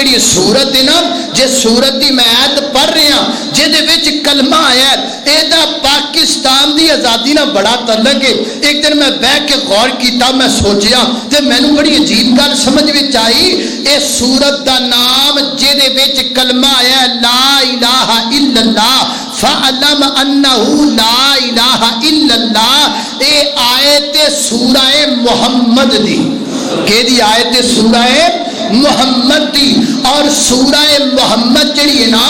جڑی سورت ہے نا جے سورت دی میں آیت پڑھ رہا جے دے وچ کلمہ آیا اے دا پاکستان دی آزادی نہ بڑا تعلق ہے. ایک دن میں بیٹھ کے غور کیتا میں سوچیا تے مینوں بڑی عجیب گل سمجھ وچ آئی. اے سورت دا نام جے دے وچ کلمہ آیا لا الہ الا اللہ فَعَلَمَ أَنَّهُ لَا إِلَهَ إِلَّا اللَّهِ. اے آیت سورہ محمد دی کہ دی آیت سورہ محمد دی. اور سورہ محمد جڑی ہے نا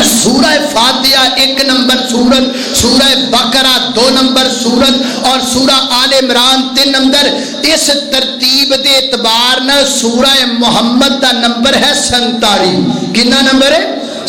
سورہ فاتحہ 1 نمبر سورت, سورہ بقرہ 2 نمبر سورت اور سورہ آل عمران 3 نمبر. اس ترتیب دے اعتبار نہ سورہ محمد دا نمبر ہے 47. کتنا نمبر ہے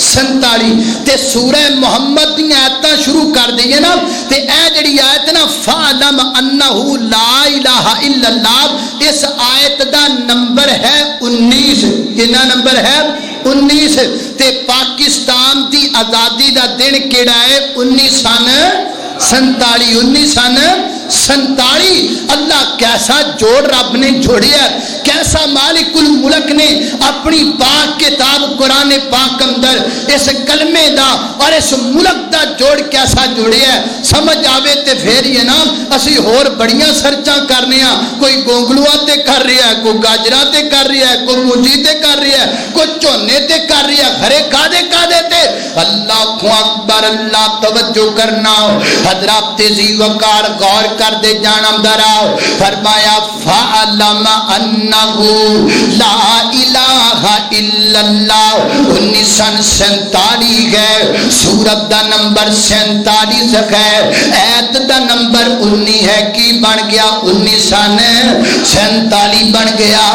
47. تے سورہ محمد دی آیتاں شروع کر دئیے نا تے اے جڑی آیت نا فَعَلَمْ أَنَّهُ لَا إِلَهَ إِلَّا اللَّهِ اس آیت دا نمبر ہے 19. کتنا نمبر ہے 19. تے پاکستان دی آزادی دا دن کیڑا ہے 1947. اللہ کیسا جوڑ رب نے جوڑیا, کیسا مالک الملک نے اپنی پاک کتاب قرآن پاک اندر اس کلمے دا اور اس ملک دا جوڑ کیسا جوڑیا ہے. سمجھ آوے تے پھر یہ نا اسی ہور بڑیاں سرچاں کرنے ہاں, کوئی گونگلوا تے کر رہا ہے, کوئی گاجرا تے کر رہا ہے, کوئی مونجی تے کر رہا ہے, کوئی چونے تے کر رہا ہے, گھرے کادے تے. اللہ اکبر, اللہ توجہ کرنا حضرات تیزی وقار غور کر دے جانم دراؤ. فرمایا فَعَلَمَ أَنَّهُ لَا إِلَهَ إِلَّا اللَّهُ 1947 ہے. سورت دا نمبر 47 ہے, ایت دا نمبر 19 ہے. کی بن گیا 1947 بن گیا.